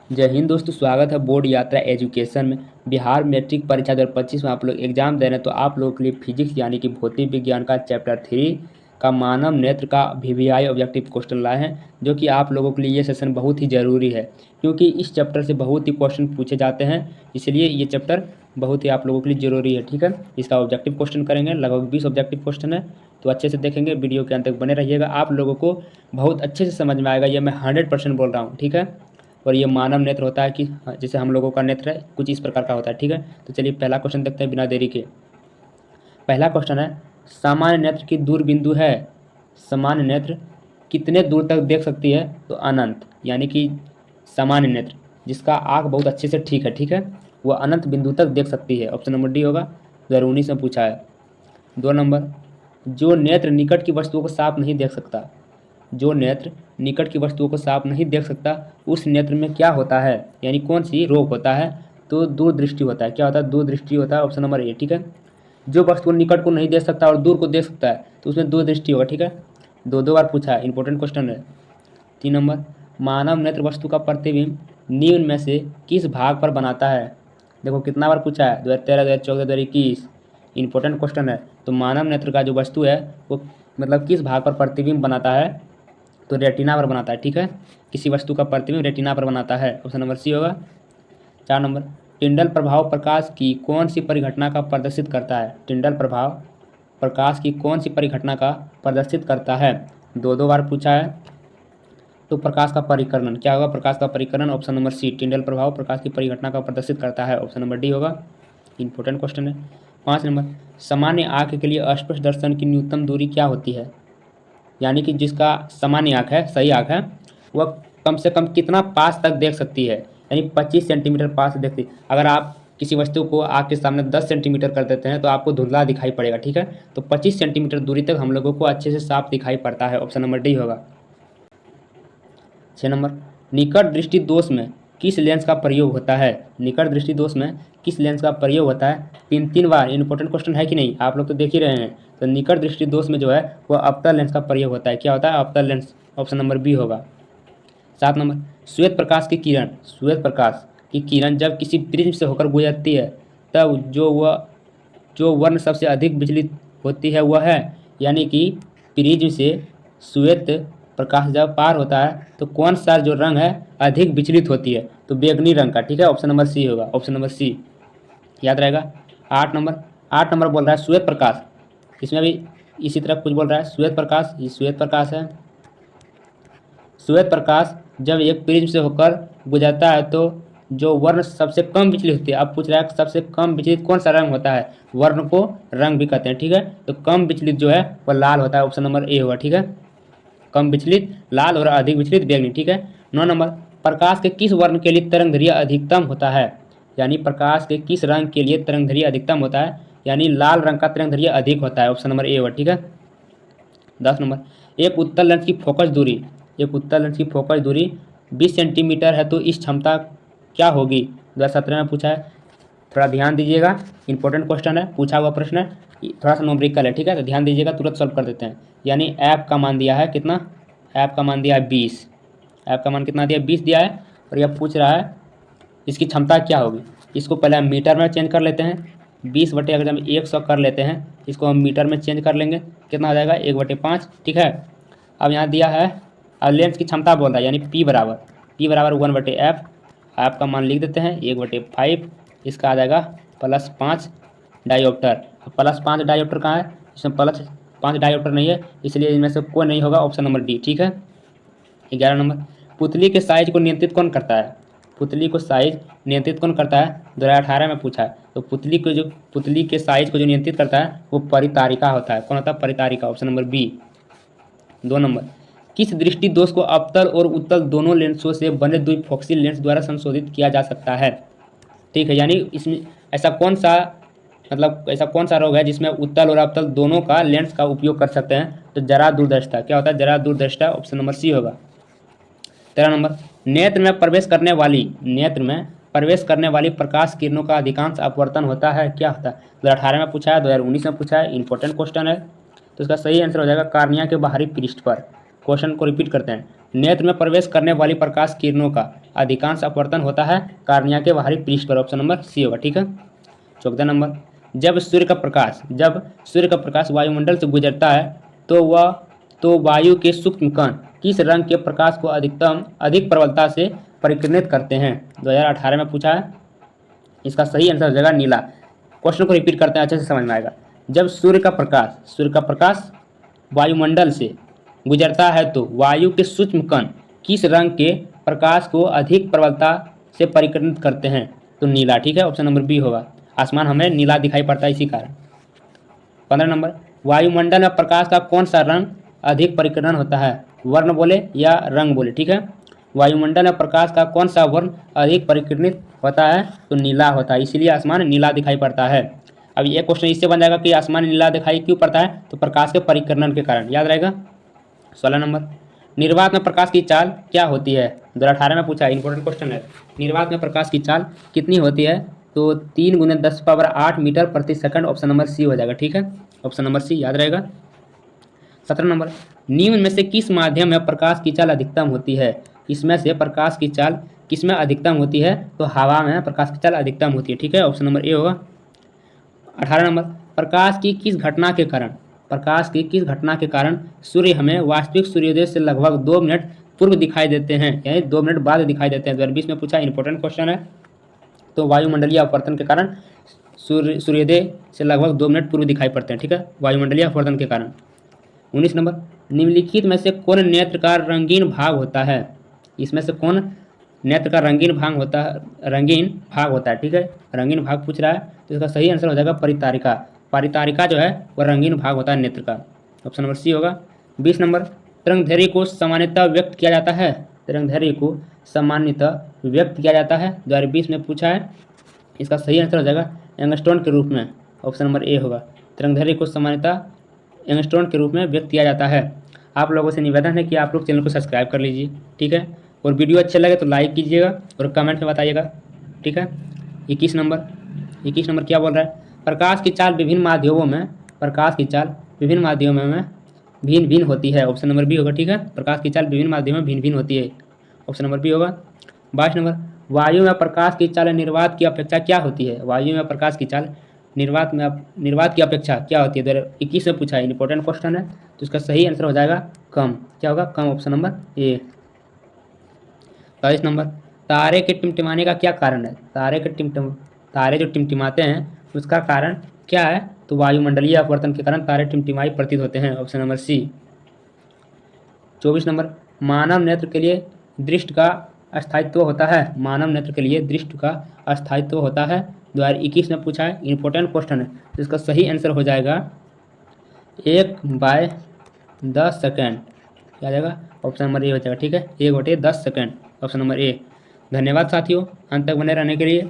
जय हिंद दोस्तों, स्वागत है बोर्ड यात्रा एजुकेशन में। बिहार मैट्रिक परीक्षा 2025 में आप लोग एग्जाम दे रहे हैं, तो आप लोगों के लिए फिजिक्स यानी कि भौतिक विज्ञान का चैप्टर 3 का मानव नेत्र का वीवीआई ऑब्जेक्टिव क्वेश्चन लाए हैं, जो कि आप लोगों के लिए ये सेशन बहुत ही ज़रूरी है, क्योंकि इस चैप्टर से बहुत ही क्वेश्चन पूछे जाते हैं। इसलिए ये चैप्टर बहुत ही आप लोगों के लिए ज़रूरी है। ठीक है, इसका ऑब्जेक्टिव क्वेश्चन करेंगे, लगभग 20 ऑब्जेक्टिव क्वेश्चन है, तो अच्छे से देखेंगे, वीडियो के अंत तक बने रहिएगा। आप लोगों को बहुत अच्छे से समझ में आएगा, ये मैं 100% बोल रहा हूँ। ठीक है, और ये मानव नेत्र होता है कि जैसे हम लोगों का नेत्र है, कुछ इस प्रकार का होता है। ठीक है, तो चलिए पहला क्वेश्चन देखते हैं बिना देरी के। पहला क्वेश्चन है, सामान्य नेत्र की दूर बिंदु है। सामान्य नेत्र कितने दूर तक देख सकती है? तो अनंत, यानी कि सामान्य नेत्र जिसका आँख बहुत अच्छे से ठीक है, वो अनंत बिंदु तक देख सकती है। ऑप्शन नंबर डी होगा, 2019 में पूछा है। 2 नंबर, जो नेत्र निकट की वस्तुओं को साफ नहीं देख सकता, जो नेत्र निकट की वस्तुओं को साफ नहीं देख सकता, उस नेत्र में क्या होता है, यानी कौन सी रोग होता है? तो दूरदृष्टि होता है। क्या होता है? दूरदृष्टि होता है। ऑप्शन नंबर ए। ठीक है, जो वस्तु निकट को नहीं देख सकता और दूर को देख सकता है, तो उसमें दूरदृष्टि होगा। ठीक है, दो बार पूछा है, इंपॉर्टेंट क्वेश्चन है। 3 नंबर, मानव नेत्र वस्तु का प्रतिबिंब निम्न में से किस भाग पर बनाता है? देखो कितना बार पूछा है, 2013, 2014, 2021। इंपॉर्टेंट क्वेश्चन है। तो मानव नेत्र का जो वस्तु है वो मतलब किस भाग पर प्रतिबिंब बनाता है? तो रेटिना पर बनाता है। ठीक है, किसी वस्तु का प्रतिबिंब रेटिना पर बनाता है। ऑप्शन नंबर सी होगा। 4 नंबर, टिंडल प्रभाव प्रकाश की कौन सी परिघटना का प्रदर्शित करता है? टिंडल प्रभाव प्रकाश की कौन सी परिघटना का प्रदर्शित करता है? दो बार पूछा है। तो प्रकाश का परिकरण, क्या होगा? प्रकाश का परिकरण। ऑप्शन नंबर सी, टिंडल प्रभाव प्रकाश की परिघटना का प्रदर्शित करता है। ऑप्शन नंबर डी होगा, इंपॉर्टेंट क्वेश्चन है। 5 नंबर, सामान्य आँख के लिए अस्पष्ट दर्शन की न्यूनतम दूरी क्या होती है? यानी कि जिसका सामान्य आँख है, सही आँख है, वह कम से कम कितना पास तक देख सकती है? यानी 25 सेंटीमीटर पास देखती। अगर आप किसी वस्तु को आँख के सामने 10 सेंटीमीटर कर देते हैं तो आपको धुंधला दिखाई पड़ेगा। ठीक है, तो 25 सेंटीमीटर दूरी तक हम लोगों को अच्छे से साफ दिखाई पड़ता है। ऑप्शन नंबर डी होगा। 6 नंबर, निकट दृष्टि दोष में किस लेंस का प्रयोग होता है? निकट दृष्टि दोष में किस लेंस का प्रयोग होता है? 3 बार इंपॉर्टेंट क्वेश्चन है कि नहीं, आप लोग तो देख ही रहे हैं। तो निकट दृष्टि दोष में जो है वह अवतल लेंस का प्रयोग होता है। क्या होता है? अवतल लेंस। ऑप्शन नंबर बी होगा। 7 नंबर, श्वेत प्रकाश की किरण, श्वेत प्रकाश की किरण जब किसी प्रिज्म से होकर गुजरती है, तब जो वर्ण सबसे अधिक विचलित होती है वह है, यानी कि प्रिज्म से श्वेत प्रकाश जब पार होता है तो कौन सा जो रंग है अधिक विचलित होती है? तो बैंगनी रंग का। ठीक है, ऑप्शन नंबर सी होगा। ऑप्शन नंबर सी याद रहेगा। 8 नंबर बोल रहा है श्वेत प्रकाश, इसमें भी इसी तरह कुछ बोल रहा है। श्वेत प्रकाश, ये श्वेत प्रकाश है। श्वेत प्रकाश जब एक प्रिज्म से होकर गुजरता है तो जो वर्ण सबसे कम विचलित होती है, अब पूछ रहा है सबसे कम विचलित कौन सा रंग होता है? वर्ण को रंग भी कहते हैं। ठीक है, तो कम विचलित जो है वह लाल होता है। ऑप्शन नंबर ए होगा। ठीक है, कम विचलित लाल और अधिक विचलित बैंगनी। ठीक है। 9 नंबर, प्रकाश के किस वर्ण के लिए तरंगदैर्घ्य अधिकतम होता है? यानी प्रकाश के किस रंग के लिए तरंगदैर्घ्य अधिकतम होता है? यानी लाल रंग का तरंगदैर्घ्य अधिक होता है। ऑप्शन नंबर ए होगा। ठीक है। 10 नंबर, एक उत्तल लेंस की फोकस दूरी, एक उत्तल लेंस की फोकस दूरी 20 सेंटीमीटर है, तो इस क्षमता क्या होगी? 2017 में पूछा है, थोड़ा ध्यान दीजिएगा, इंपॉर्टेंट क्वेश्चन है, पूछा हुआ प्रश्न है, थोड़ा सा न्यूमेरिकल है। ठीक है, तो ध्यान दीजिएगा, तुरंत सॉल्व कर देते हैं। यानी ऐप का मान दिया है कितना? ऐप का मान दिया है 20। ऐप का मान कितना दिया? 20 दिया है। और यह पूछ रहा है इसकी क्षमता क्या होगी। इसको पहले हम मीटर में चेंज कर लेते हैं। 20 बटे अगर हम 100 कर लेते हैं, इसको हम मीटर में चेंज कर लेंगे, कितना हो जाएगा? 1/5। ठीक है, अब यहाँ दिया है, अब लेंस की क्षमता बोल रहा है, यानी P बराबर 1/f। ऐप का मान लिख देते हैं 1/5, इसका आ जाएगा +5 डायोप्टर। अब +5 डायोप्टर कहाँ है? इसमें +5 डायोप्टर नहीं है, इसलिए इनमें से कोई नहीं होगा। Option number D. ठीक है। 11 नंबर, पुतली के साइज को नियंत्रित कौन करता है? पुतली को साइज नियंत्रित कौन करता है? 2018 में पूछा है। तो पुतली के साइज को जो नियंत्रित करता है वो परितारिका होता है। कौन होता है? परितारिका। Option number B. 2 नंबर, किस दृष्टि दोष को अवतल और उत्तल दोनों लेंसों से बने द्विफोक्सी लेंस द्वारा संशोधित किया जा सकता है? ठीक है, यानी इसमें ऐसा कौन सा रोग है जिसमें उत्तल और अवतल दोनों का लेंस का उपयोग कर सकते हैं? तो जरा दूरदर्शिता। क्या होता है? जरा दूरदर्शिता। ऑप्शन नंबर सी होगा। 13 नंबर, नेत्र में प्रवेश करने वाली प्रकाश किरणों का अधिकांश अपवर्तन होता है। क्या होता है? 2018 में पूछा है, 2019 में पूछा है, इंपॉर्टेंट क्वेश्चन है। तो इसका सही आंसर हो जाएगा कार्निया के बाहरी पृष्ठ पर। क्वेश्चन को रिपीट करते हैं। नेत्र में प्रवेश करने वाली प्रकाश किरणों का अधिकांश अपवर्तन होता है कार्निया के बाहरी पृष्ठ पर। ऑप्शन नंबर सी होगा। ठीक है। 14 नंबर, जब सूर्य का प्रकाश वायुमंडल से गुजरता है तो वायु के सूक्ष्म कण किस रंग के प्रकाश को अधिक प्रबलता से परिकिरणित करते हैं? 2018 में पूछा है। इसका सही आंसर हो जाएगा नीला। क्वेश्चन को रिपीट करते हैं, अच्छे से समझ में आएगा। जब सूर्य का प्रकाश वायुमंडल से गुजरता है तो वायु के सूक्ष्म कण किस रंग के प्रकाश को अधिक प्रबलता से परिकिरणित करते हैं? तो नीला। ठीक है। ऑप्शन नंबर बी होगा। आसमान हमें नीला दिखाई पड़ता है इसी कारण। 15 नंबर, वायुमंडल में प्रकाश का कौन सा रंग अधिक परिकिरण होता है? वर्ण बोले या रंग बोले? ठीक है। वायुमंडल में प्रकाश का कौन सा वर्ण अधिक परिकिरणित होता है? तो नीला होता है, इसीलिए आसमान नीला दिखाई पड़ता है। अब ये क्वेश्चन इससे बन जाएगा कि आसमान नीला दिखाई क्यों पड़ता है? तो प्रकाश के परिकरण के कारण, याद रहेगा। 16 नंबर, निर्वात में प्रकाश की चाल क्या होती है? 2018 में पूछा है, इंपॉर्टेंट क्वेश्चन है। निर्वात में प्रकाश की चाल कितनी होती है? तो 3 × 10⁸ मीटर प्रति सेकंड। ऑप्शन नंबर सी हो जाएगा। ठीक है। ऑप्शन नंबर सी याद रहेगा। 17 नंबर, निम्न में से किस माध्यम में प्रकाश की चाल अधिकतम होती है? इसमें से प्रकाश की चाल किसमें अधिकतम होती है? तो हवा में प्रकाश की चाल अधिकतम होती है। ठीक है। ऑप्शन नंबर ए होगा। 18 नंबर, प्रकाश की किस घटना के कारण सूर्य हमें वास्तविक सूर्योदय से लगभग 2 मिनट पूर्व दिखाई देते हैं, यानी 2 मिनट बाद दिखाई देते हैं? 2020 में पूछा, इंपॉर्टेंट क्वेश्चन है। तो वायुमंडलीय अपवर्तन के कारण सूर्योदय से लगभग 2 मिनट पूर्व दिखाई पड़ते हैं। ठीक है। वायुमंडलीय अपवर्तन के कारण। 19 नंबर, निम्नलिखित में से कौन नेत्र का रंगीन भाग होता है? इसमें से कौन नेत्र का रंगीन भाग होता है? ठीक है। रंगीन भाग पूछ रहा है, तो इसका सही आंसर हो जाएगा परितारिका। परितारिका जो है वह रंगीन भाग होता है नेत्र का। ऑप्शन नंबर सी होगा। 20 नंबर, तरंगदैर्घ्य को सामान्यतः व्यक्त किया जाता है? 2020 में पूछा है। इसका सही आंसर हो जाएगा एंगस्ट्रॉन के रूप में। ऑप्शन नंबर ए होगा। तरंगदैर्घ्य को सामान्यतः एंगस्ट्रॉन के रूप में व्यक्त किया जाता है। आप लोगों से निवेदन है कि आप लोग चैनल को सब्सक्राइब कर लीजिए। ठीक है। और वीडियो अच्छे लगे तो लाइक कीजिएगा और कमेंट में बताइएगा। ठीक है। 21 नंबर क्या बोल रहा है? प्रकाश की चाल विभिन्न माध्यमों में भिन्न भिन्न होती है। ऑप्शन नंबर बी होगा। ठीक है। प्रकाश की चाल विभिन्न माध्यमों में भिन्न भिन्न होती है। ऑप्शन नंबर बी होगा। 22 नंबर, वायु में प्रकाश की चाल निर्वात की अपेक्षा क्या होती है? वायु में प्रकाश की चाल निर्वात की अपेक्षा क्या होती है? 2021 में पूछा है, इंपॉर्टेंट क्वेश्चन है। तो इसका सही आंसर हो जाएगा कम। क्या होगा? कम। Option number A. 23 नंबर, तारे के टिमटिमाने का क्या कारण है? तारे जो टिमटिमाते हैं उसका कारण क्या है? तो वायुमंडलीय अपवर्तन के कारण तारे टिमटिमाई प्रतीत होते हैं। Option number C. 24 नंबर, मानव नेत्र के लिए दृष्टि का अस्थायित्व होता है? मानव नेत्र के लिए दृष्टि का अस्थायित्व होता है। 2021 में पूछा है, इंपॉर्टेंट क्वेश्चन है। तो इसका सही आंसर हो जाएगा 1/10 सेकेंड। क्या जाएगा? ऑप्शन नंबर ए हो जाएगा। ठीक है। 1/10 सेकेंड। ऑप्शन नंबर ए। धन्यवाद साथियों, अंत तक बने रहने के लिए।